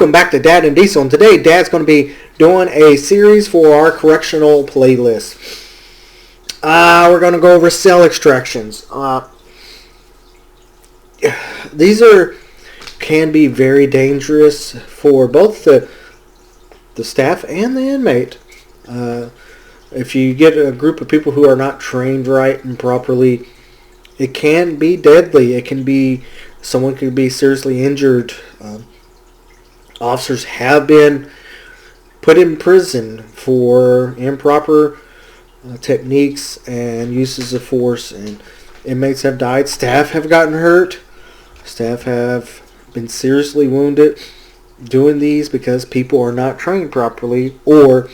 welcome back to Dad and Diesel. And today, Dad's going to be doing a series for our correctional playlist. We're going to go over cell extractions. These can be very dangerous for both the staff and the inmate. If you get a group of people who are not trained right and properly, it can be deadly. Someone could be seriously injured. Officers have been put in prison for improper techniques and uses of force, and inmates have died. Staff have gotten hurt. Staff have been seriously wounded doing these because people are not trained properly or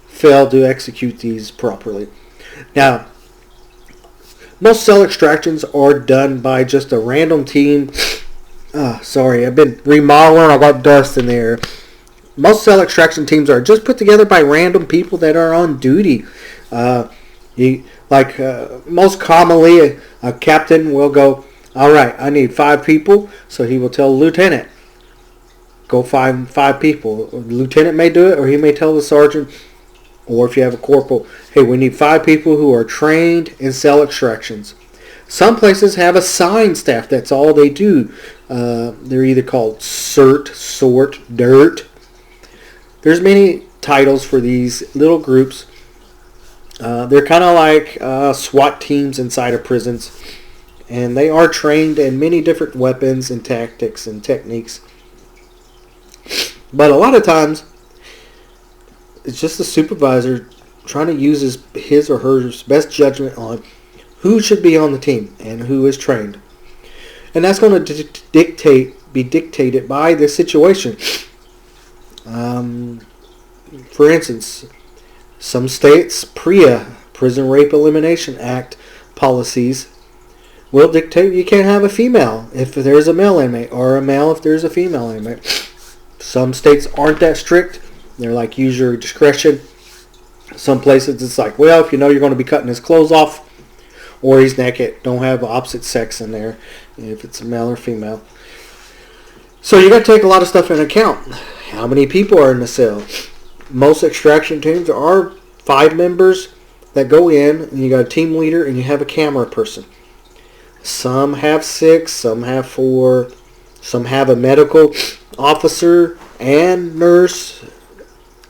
fail to execute these properly. Now, most cell extractions are done by just a random team. Sorry, I've been remodeling. I got dust in there. Most cell extraction teams are just put together by random people that are on duty. Most commonly, a captain will go, all right, I need 5 people. So he will tell the lieutenant, go find 5 people. The lieutenant may do it, or he may tell the sergeant, or if you have a corporal, hey, we need 5 people who are trained in cell extractions. Some places have assigned staff. That's all they do. They're either called CERT, SORT, DIRT. There's many titles for these little groups. They're kind of like SWAT teams inside of prisons. And they are trained in many different weapons and tactics and techniques. But a lot of times, it's just the supervisor trying to use his or her best judgment on who should be on the team and who is trained. And that's going to be dictated by the situation. For instance, some states' PREA, Prison Rape Elimination Act policies, will dictate you can't have a female if there's a male inmate, or a male if there's a female inmate. Some states aren't that strict. They're like, use your discretion. Some places it's like, well, if you know you're going to be cutting his clothes off or he's naked, don't have opposite sex in there if it's a male or female. So you got to take a lot of stuff into account. How many people are in the cell? Most extraction teams are 5 members that go in, and you got a team leader and you have a camera person. Some have 6, some have 4, some have a medical officer and nurse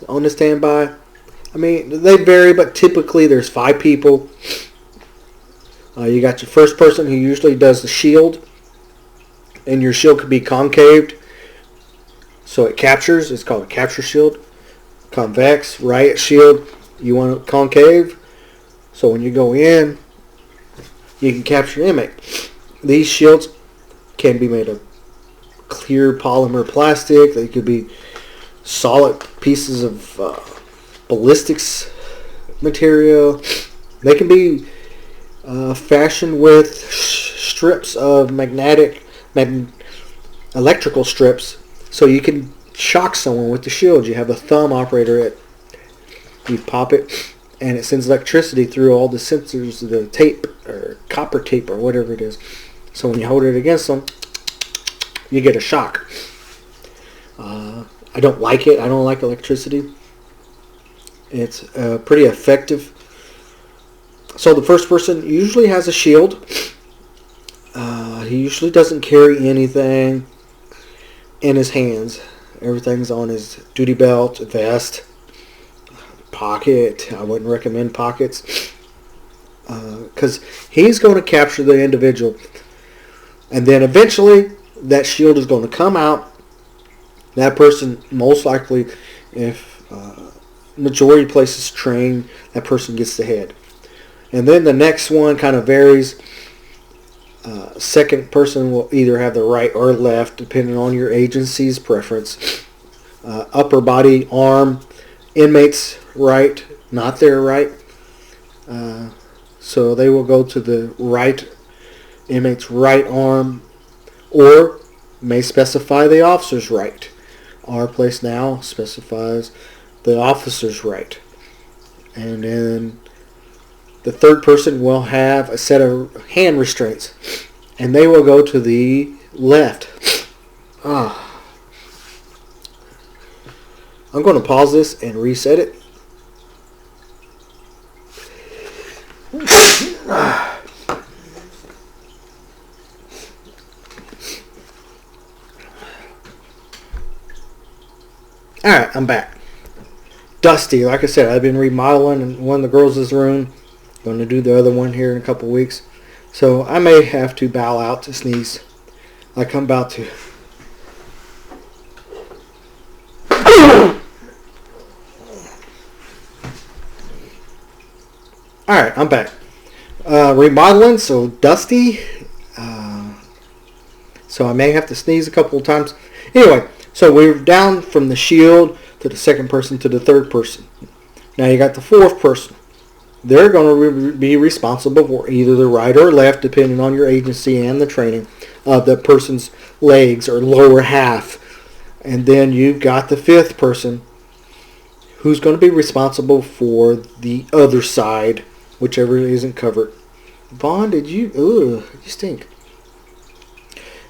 on the standby. I mean, they vary, but typically there's 5 people. You got your first person who usually does the shield, and your shield could be concaved, so it captures. It's called a capture shield. Convex, riot shield, you want it concave, so when you go in, you can capture the inmate. These shields can be made of clear polymer plastic. They could be solid pieces of ballistics material. They can be fashioned with strips of electrical strips, so you can shock someone with the shield. You have a thumb operator. You pop it, and it sends electricity through all the sensors, the tape or copper tape or whatever it is. So when you hold it against them, you get a shock. I don't like it. I don't like electricity. It's pretty effective. So the first person usually has a shield. He usually doesn't carry anything in his hands. Everything's on his duty belt, vest, pocket. I wouldn't recommend pockets because he's going to capture the individual. And then eventually that shield is going to come out. That person, most likely, if majority places train, that person gets the head. And then the next one kind of varies. Second person will either have the right or left, depending on your agency's preference. Upper body, arm, inmates right, not their right. So they will go to the right, inmate's right arm, or may specify the officer's right. Our place now specifies the officer's right. And then the third person will have a set of hand restraints, and they will go to the left. I'm going to pause this and reset it. Alright, I'm back. Dusty, like I said, I've been remodeling in one of the girls' room. Going to do the other one here in a couple weeks. So I may have to bow out to sneeze. Like I'm about to. Alright, I'm back. Remodeling, so dusty. So I may have to sneeze a couple of times. Anyway, so we're down from the shield to the second person to the third person. Now you got the fourth person. They're going to be responsible for either the right or left, depending on your agency and the training, of the person's legs or lower half. And then you've got the fifth person who's going to be responsible for the other side, whichever isn't covered. Vaughn, you stink.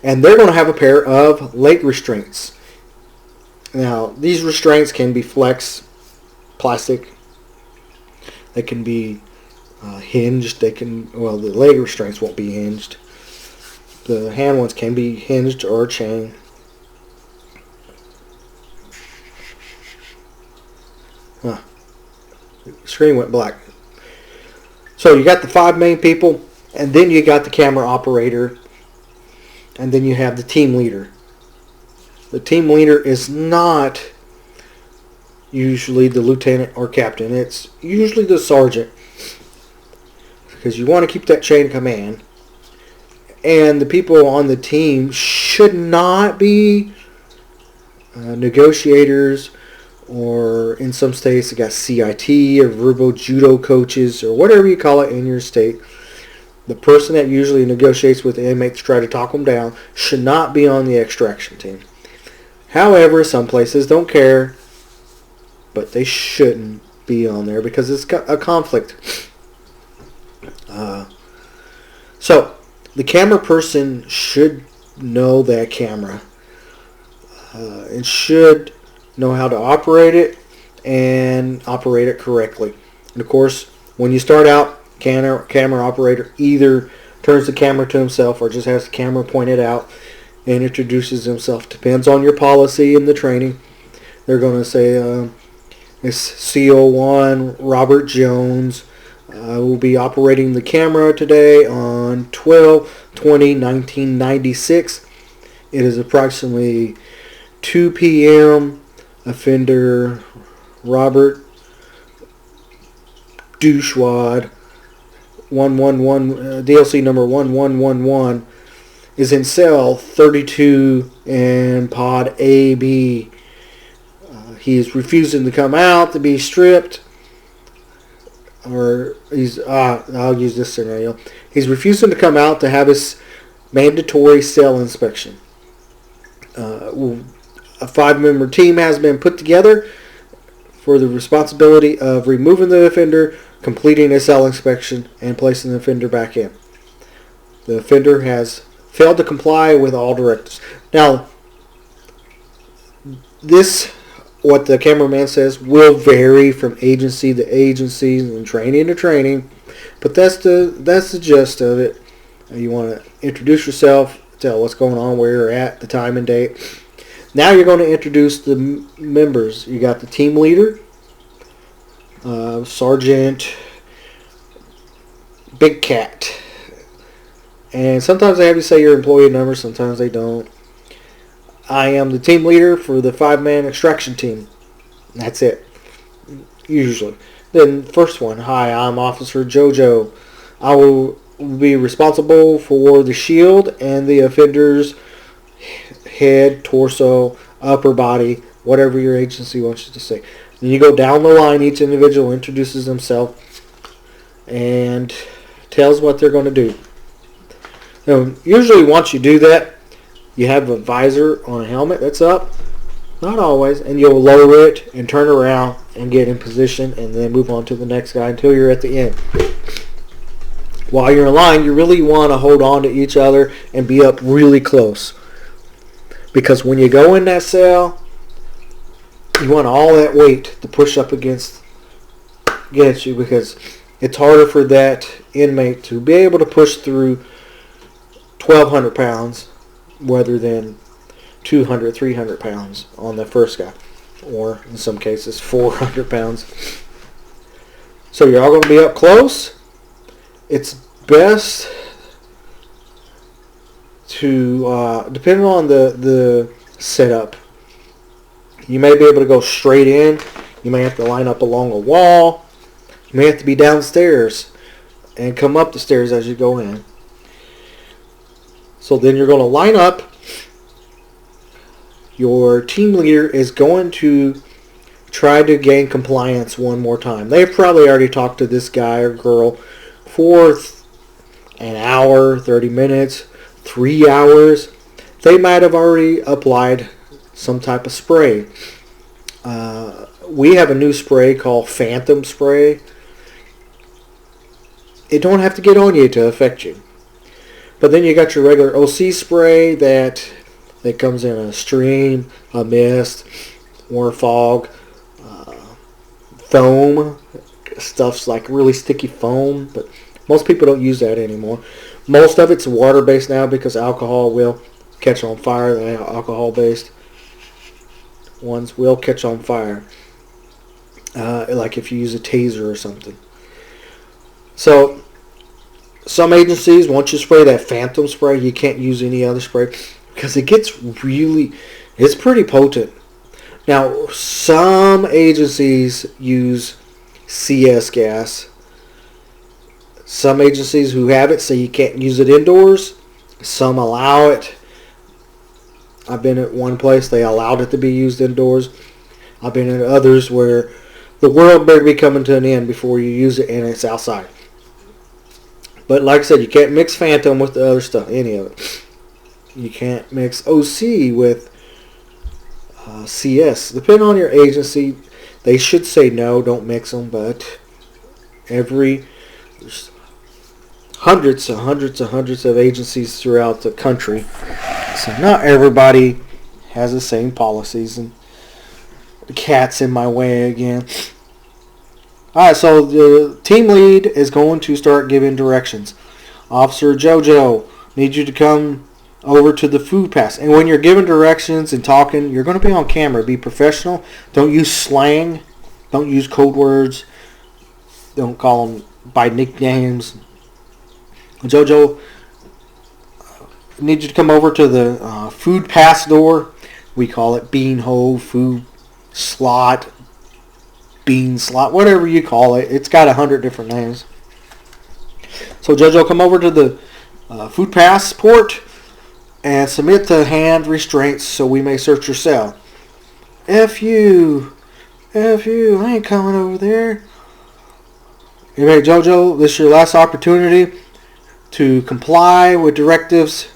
And they're going to have a pair of leg restraints. Now, these restraints can be flex, plastic. They can be hinged. The leg restraints won't be hinged. The hand ones can be hinged or chain. The screen went black. So you got the 5 main people, and then you got the camera operator, and then you have the team leader. The team leader is not usually the lieutenant or captain. It's usually the sergeant, because you want to keep that chain of command. And the people on the team should not be negotiators, or in some states you got CIT or verbal judo coaches or whatever you call it in your state. The person that usually negotiates with the inmates to try to talk them down should not be on the extraction team. However, some places don't care, but they shouldn't be on there because it's a conflict. So, the camera person should know that camera and should know how to operate it and operate it correctly. And of course, when you start out, camera operator either turns the camera to himself or just has the camera pointed out and introduces himself. Depends on your policy and the training. They're going to say, it's CO1 Robert Jones. Will be operating the camera today on 12/20/1996. It is approximately 2 p.m. Offender Robert Douchewad 111 DLC number 1111 is in cell 32 in pod AB. He is refusing to come out to be stripped, or I'll use this scenario. He's refusing to come out to have his mandatory cell inspection. A 5-member team has been put together for the responsibility of removing the offender, completing a cell inspection, and placing the offender back in. The offender has failed to comply with all directives. Now, what the cameraman says will vary from agency to agency and training to training, but that's the gist of it. You want to introduce yourself, tell what's going on, where you're at, the time and date. Now you're going to introduce the members. You got the team leader, Sergeant Big Cat. And sometimes they have you say your employee number, sometimes they don't. I am the team leader for the 5-man extraction team. That's it. Usually. Then first one, hi, I'm Officer JoJo. I will be responsible for the shield and the offender's head, torso, upper body, whatever your agency wants you to say. Then you go down the line, each individual introduces himself and tells what they're going to do. Now, usually once you do that, you have a visor on a helmet that's up. Not always. And you'll lower it and turn around and get in position and then move on to the next guy until you're at the end. While you're in line, you really want to hold on to each other and be up really close. Because when you go in that cell, You want all that weight to push up against you, because it's harder for that inmate to be able to push through 1,200 pounds rather than 200, 300 pounds on the first guy, or in some cases 400 pounds. So you're all going to be up close. It's best to, depending on the setup, you may be able to go straight in. You may have to line up along a wall. You may have to be downstairs and come up the stairs as you go in. So then you're going to line up. Your team leader is going to try to gain compliance one more time. They've probably already talked to this guy or girl for an hour, 30 minutes, 3 hours. They might have already applied some type of spray. We have a new spray called Phantom Spray. It don't have to get on you to affect you. But then you got your regular OC spray that comes in a stream, a mist, or fog, foam. Stuff's like really sticky foam, but most people don't use that anymore. Most of it's water-based now because alcohol will catch on fire. The alcohol-based ones will catch on fire, like if you use a taser or something. So some agencies, once you spray that Phantom Spray, you can't use any other spray because it gets it's pretty potent. Now, some agencies use CS gas. Some agencies who have it say you can't use it indoors. Some allow it. I've been at one place, they allowed it to be used indoors. I've been at others where the world better be coming to an end before you use it and it's outside. But like I said, you can't mix Phantom with the other stuff, any of it. You can't mix OC with CS. Depending on your agency, they should say no, don't mix them, but there's hundreds of agencies throughout the country. So not everybody has the same policies, and the cat's in my way again. Alright, so the team lead is going to start giving directions. Officer JoJo, need you to come over to the food pass. And when you're giving directions and talking, you're going to be on camera. Be professional. Don't use slang. Don't use code words. Don't call them by nicknames. JoJo, I need you to come over to the food pass door. We call it bean hole, food slot, bean slot, whatever you call it. It's got 100 different names. So JoJo, come over to the food passport and submit the hand restraints so we may search your cell. F you, I ain't coming over there. Anyway, JoJo, this is your last opportunity to comply with directives,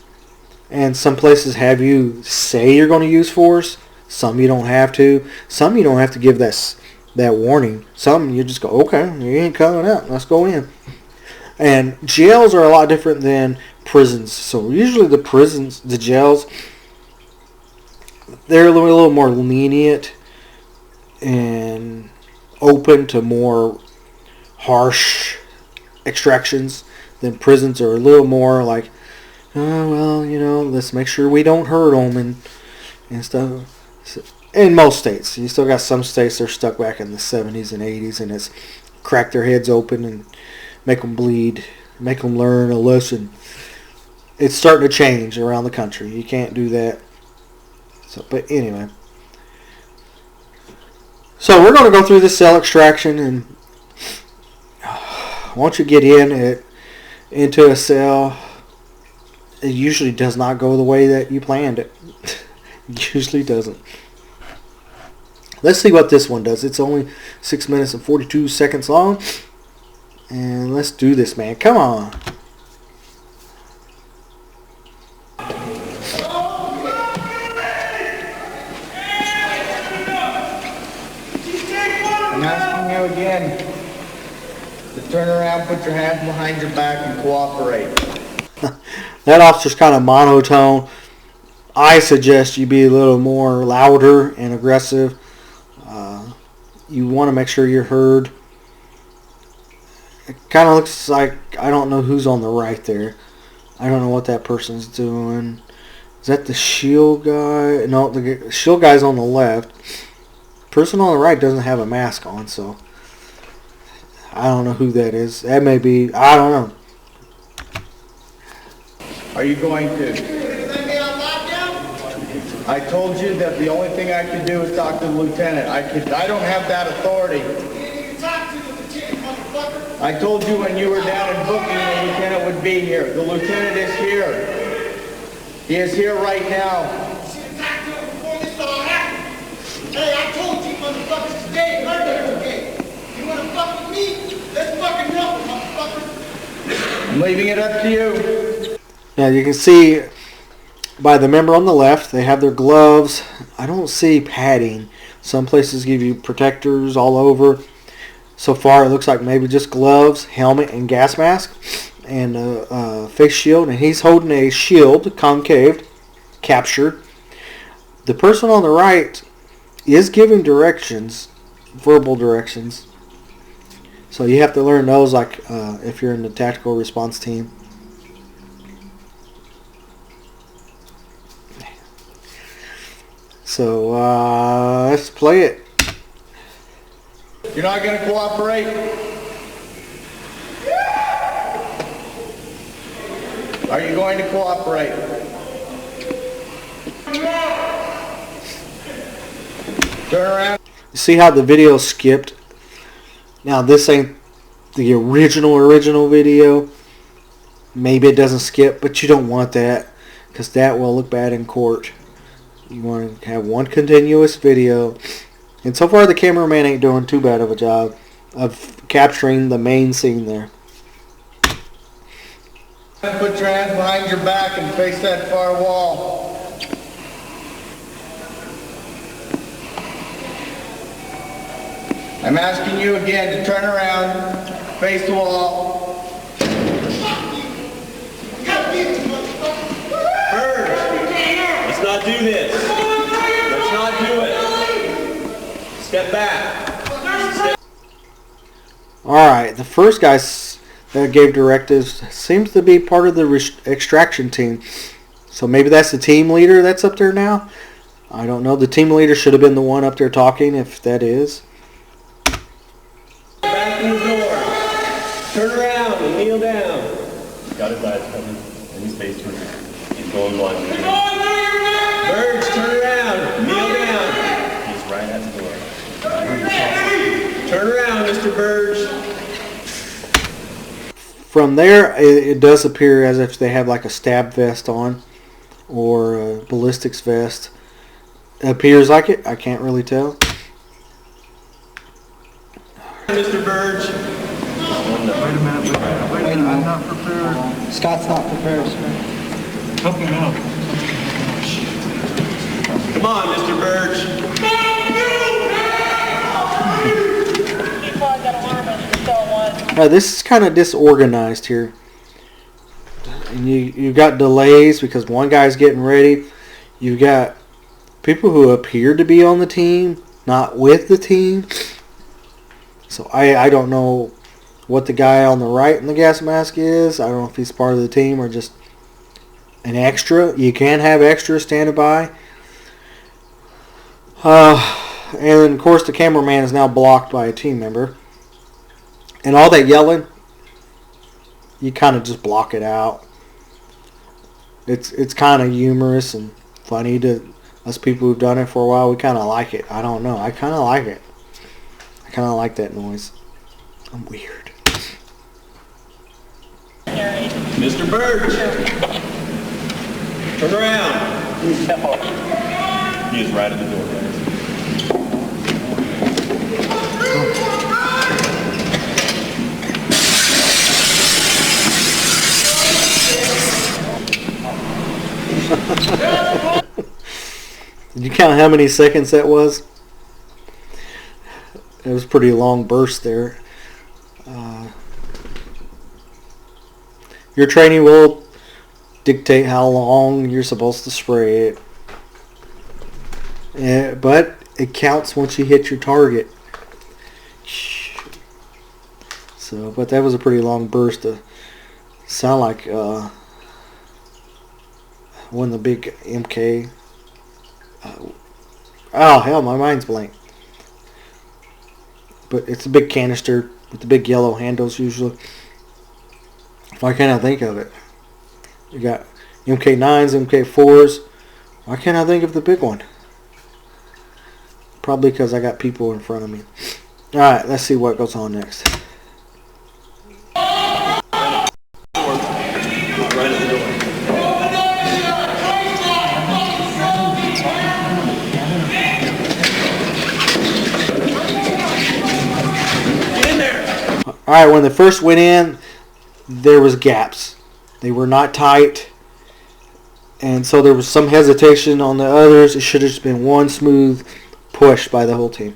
and some places have you say you're going to use force. Some you don't have to. Some you don't have to give that warning. Some you just go, okay, you ain't coming out. Let's go in. And jails are a lot different than prisons. So usually the jails, they're a little more lenient and open to more harsh extractions than prisons are a little more like, oh, well, let's make sure we don't hurt them and stuff. So, in most states. You still got some states that are stuck back in the 70s and 80s, and it's crack their heads open and make them bleed, make them learn a lesson. It's starting to change around the country. You can't do that. So, but anyway. So we're going to go through this cell extraction, and once you get into a cell, it usually does not go the way that you planned it. It usually doesn't. Let's see what this one does. It's only 6 minutes and 42 seconds long. And let's do this, man. Come on. I'm asking you again to turn around, put your hands behind your back, and cooperate. That officer's kind of monotone. I suggest you be a little more louder and aggressive. You want to make sure you're heard. It kind of looks like, I don't know who's on the right there. I don't know what that person's doing. Is that the shield guy? No, the shield guy's on the left. Person on the right doesn't have a mask on, so I don't know who that is. That may be, I don't know. Are you going to? I told you that the only thing I could do is talk to the lieutenant. I don't have that authority. I told you when you were down in booking, the lieutenant would be here. The lieutenant is here. He is here right now. Hey, I told you motherfuckers today, murder today. You wanna fuck with me? Let's fucking go, motherfuckers. I'm leaving it up to you. Now you can see by the member on the left, they have their gloves. I don't see padding. Some places give you protectors all over. So far it looks like maybe just gloves, helmet, and gas mask, and a face shield. And he's holding a shield, concaved, captured. The person on the right is giving directions, verbal directions. So you have to learn those, like if you're in the tactical response team. So let's play it. You're not going to cooperate? Are you going to cooperate? Turn around. You see how the video skipped? Now this ain't the original video. Maybe it doesn't skip, but you don't want that, because that will look bad in court. You want to have one continuous video. And so far the cameraman ain't doing too bad of a job of capturing the main scene there. Put your hands behind your back and face that far wall. I'm asking you again to turn around, face the wall. Bird, let's not do this. Let's not do it. Step back. Alright, the first guy that gave directives seems to be part of the extraction team. So maybe that's the team leader that's up there now? I don't know. The team leader should have been the one up there talking, if that is. Back in the door. Turn around and kneel down. Got his eyes covered and his face turned. He's going blind. Birds, turn around. Kneel down. He's right at the door. Turn around, Mr. Burge. From there, it does appear as if they have like a stab vest on or a ballistics vest. It appears like it. I can't really tell. Mr. Burge. Wait a minute, I'm not prepared. Scott's not prepared, sir. Help me out. Come on, Mr. Burge. This is kind of disorganized here. And you've got delays because one guy's getting ready. You've got people who appear to be on the team, not with the team. So I don't know what the guy on the right in the gas mask is. I don't know if he's part of the team or just an extra. You can have extras standing by. And of course the cameraman is now blocked by a team member. And all that yelling, you kind of just block it out. It's kind of humorous and funny to us people who've done it for a while. We kind of like it. I don't know. I kind of like it. I kind of like that noise. I'm weird. Mr. Burge. Turn around. He is right at the door, guys. Did you count how many seconds that was? It was a pretty long burst there. Your training will dictate how long you're supposed to spray it. But it counts once you hit your target. So, but that was a pretty long burst to sound like one of the big MK. Oh hell, my mind's blank. But it's a big canister with the big yellow handles usually. Why can't I think of it? You got MK9s, MK4s. Why can't I think of the big one? Probably because I got people in front of me. Alright, let's see what goes on next. Alright, when they first went in, there was gaps. They were not tight. And so there was some hesitation on the others. It should have just been one smooth push by the whole team.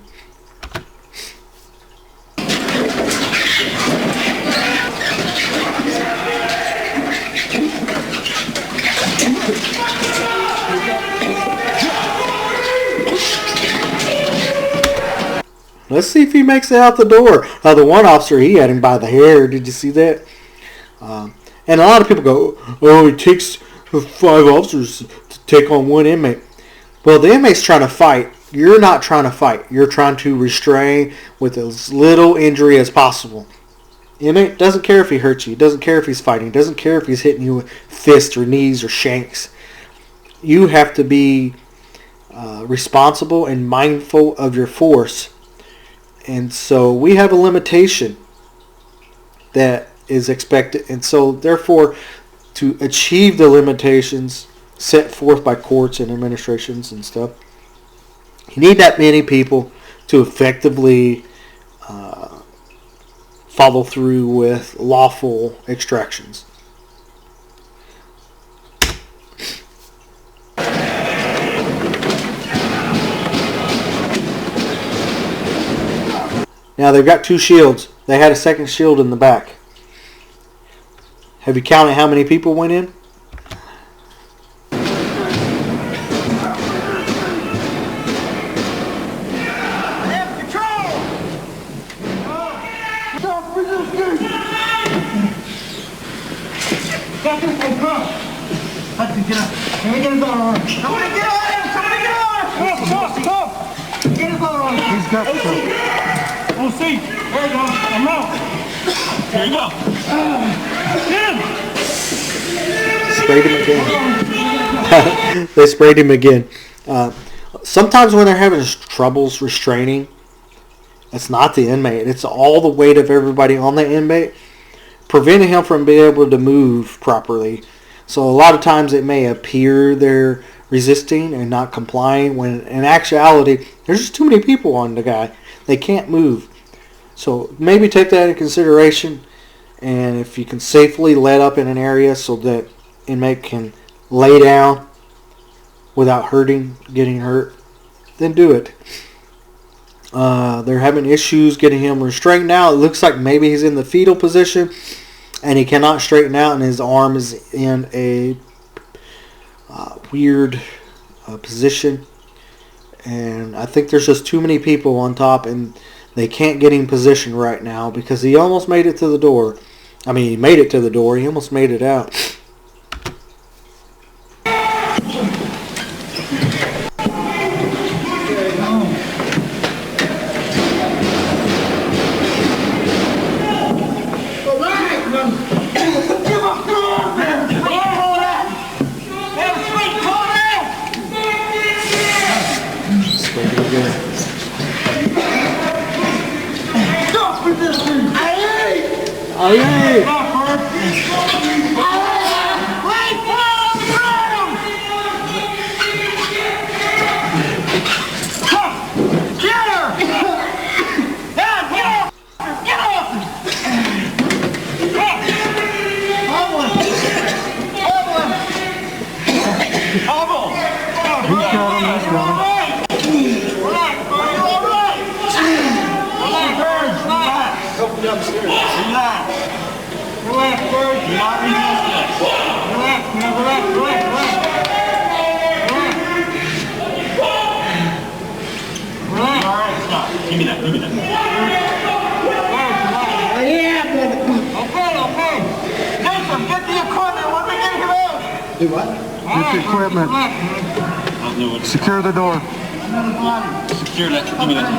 Let's see if he makes it out the door. The one officer, he had him by the hair. Did you see that? And a lot of people go, oh, it takes 5 officers to take on one inmate. Well, the inmate's trying to fight. You're not trying to fight. You're trying to restrain with as little injury as possible. The inmate doesn't care if he hurts you. He doesn't care if he's fighting. He doesn't care if he's hitting you with fists or knees or shanks. You have to be responsible and mindful of your force. And so we have a limitation that is expected. And so therefore, to achieve the limitations set forth by courts and administrations and stuff, you need that many people to effectively follow through with lawful extractions. Now they've got 2 shields. They had a second shield in the back. Have you counted how many people went in? He's got Oh, see. There you go. I'm out. There you go. Sprayed him again. They sprayed him again. Sometimes when they're having troubles restraining, it's not the inmate. It's all the weight of everybody on the inmate, preventing him from being able to move properly. So a lot of times it may appear they're resisting and not complying, when in actuality, there's just too many people on the guy. They can't move. So maybe take that into consideration, and if you can safely let up in an area so that inmate can lay down without getting hurt, then do it. They're having issues getting him restrained now. It looks like maybe he's in the fetal position and he cannot straighten out, and his arm is in a weird position. And I think there's just too many people on top, and they can't get him positioned right now because he almost made it to the door. I mean, he made it to the door. He almost made it out. Give me that. Do what? Get the equipment. I'll do it. Secure the door. Secure that. Give me that.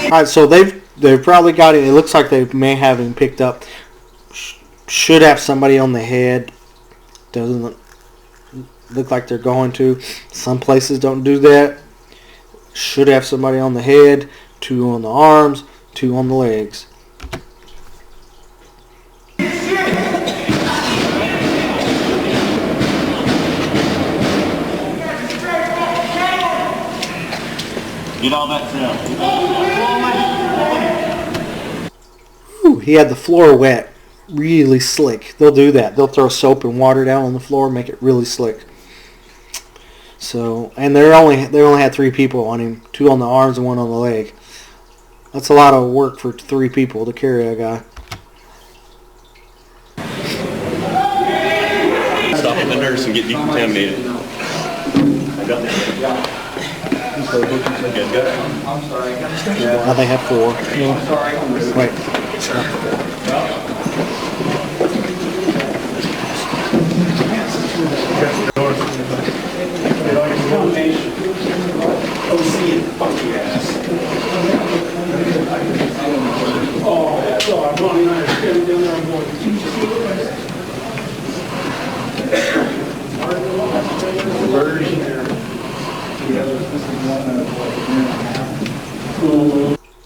Alright, so they've probably got it. It looks like they may have him picked up. Should have somebody on the head. Doesn't look like they're going to. Some places don't do that. Should have somebody on the head, 2 on the arms, 2 on the legs. Get all that down. Ooh, he had the floor wet. Really slick. They'll do that. They'll throw soap and water down on the floor, make it really slick. So, and they only had 3 people on him, 2 on the arms and 1 on the leg. That's a lot of work for 3 people to carry a guy. Stop at the nurse and get decontaminated. I got that. Good. Now they have 4. Wait.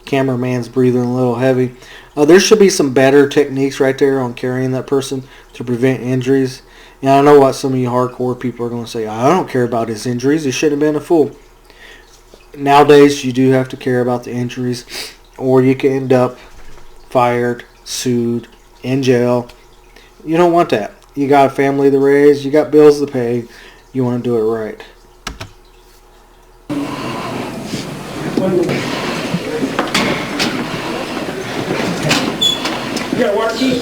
Cameraman's breathing a little heavy. There should be some better techniques right there on carrying that person to prevent injuries. And I know what some of you hardcore people are going to say. I don't care about his injuries. He shouldn't have been a fool. Nowadays, you do have to care about the injuries, or you can end up fired, sued, in jail. You don't want that. You got a family to raise. You got bills to pay. You want to do it right. You got a water key?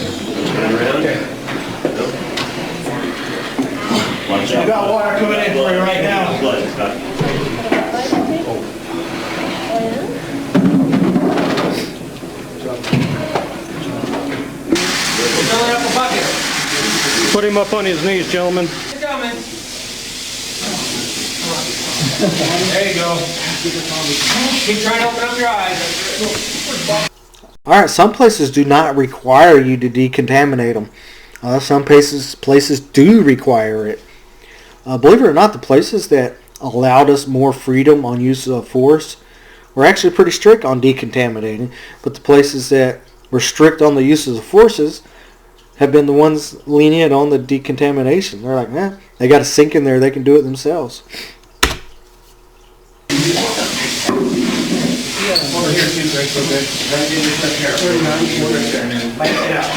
You got water coming in for you right now. Filling up a bucket. Put him up on his knees, gentlemen. It's coming. There you go. Keep trying to open up your eyes. Alright, some places do not require you to decontaminate them. Some places do require it. Believe it or not, the places that allowed us more freedom on use of force were actually pretty strict on decontaminating. But the places that were strict on the uses of forces have been the ones lenient on the decontamination. They're like, they got a sink in there, they can do it themselves. Over here, too, Greg, so good. Then do this up here. 39, light it out.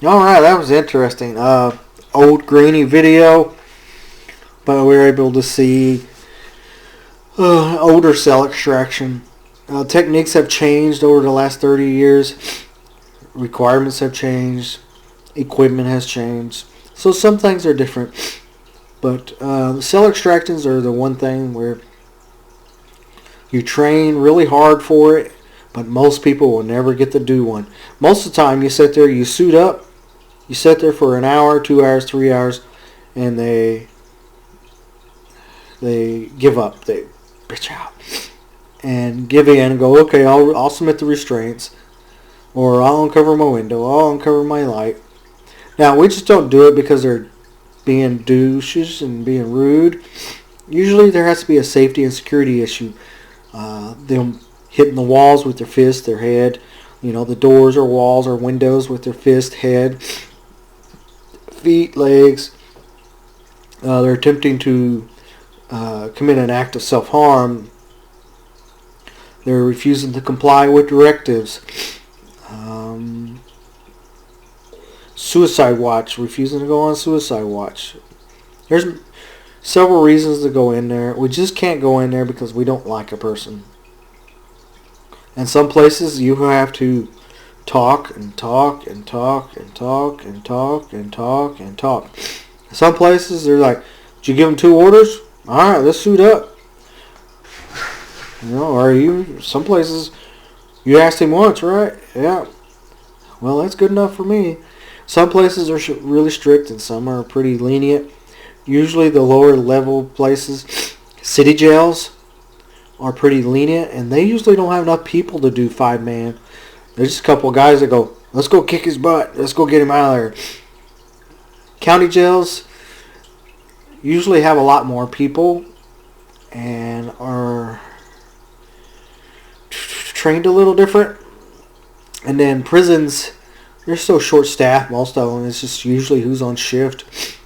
Alright, that was interesting. Old grainy video, but we were able to see older cell extraction. Techniques have changed over the last 30 years. Requirements have changed. Equipment has changed. So some things are different. But cell extractions are the one thing where you train really hard for it, but most people will never get to do one. Most of the time you sit there, you suit up, you sit there for an hour, 2 hours, 3 hours, and they give up. They bitch out and give in and go, okay, I'll submit the restraints, or I'll uncover my window, I'll uncover my light. Now, we just don't do it because they're being douches and being rude. Usually there has to be a safety and security issue. Them hitting the walls with their fist, their head, the doors or walls or windows with their fist, head, feet, legs. They're attempting to commit an act of self-harm. They're refusing to comply with directives. Suicide watch. Refusing to go on suicide watch. There's several reasons to go in there. We just can't go in there because we don't like a person. And some places you have to talk and talk and talk and talk and talk and talk and talk. Some places they're like, did you give them 2 orders? Alright, let's suit up. You know, or you, some places, you asked him once, right? Yeah. Well, that's good enough for me. Some places are really strict and some are pretty lenient. Usually the lower level places, city jails, are pretty lenient, and they usually don't have enough people to do 5-man. There's just a couple of guys that go, let's go kick his butt. Let's go get him out of there. County jails usually have a lot more people and are trained a little different. And then prisons, they're so short-staffed, most of them. It's just usually who's on shift.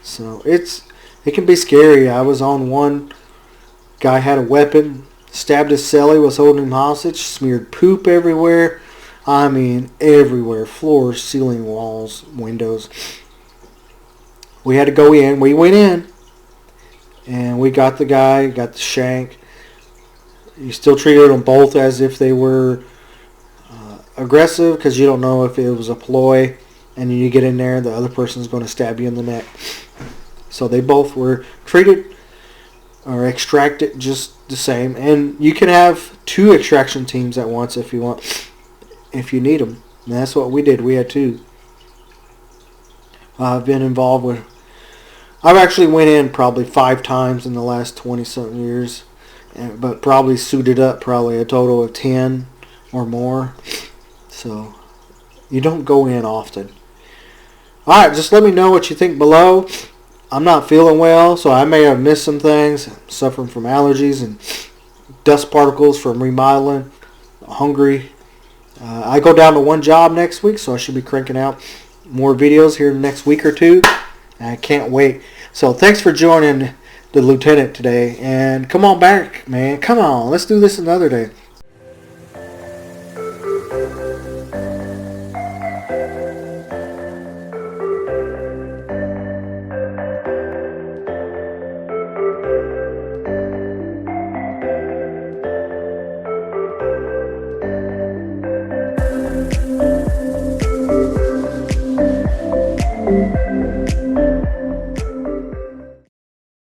So it can be scary. I was on one. Guy had a weapon, stabbed his cellie, was holding him hostage, smeared poop everywhere. I mean, everywhere. Floors, ceiling, walls, windows. We had to go in. We went in, and we got the guy, got the shank. You still treated them both as if they were aggressive, because you don't know if it was a ploy, and you get in there, the other person's going to stab you in the neck. So they both were treated or extracted just the same. And you can have 2 extraction teams at once if you want, if you need them. And that's what we did. We had 2. I've been involved with, I've actually went in probably 5 times in the last 20-something years, but probably suited up probably a total of 10 or more. So you don't go in often. Alright, just let me know what you think below. I'm not feeling well, so I may have missed some things. I'm suffering from allergies and dust particles from remodeling. Hungry. I go down to 1 job next week, so I should be cranking out more videos here in the next week or 2. And I can't wait. So thanks for joining the Lieutenant today. And come on back, man. Come on. Let's do this another day.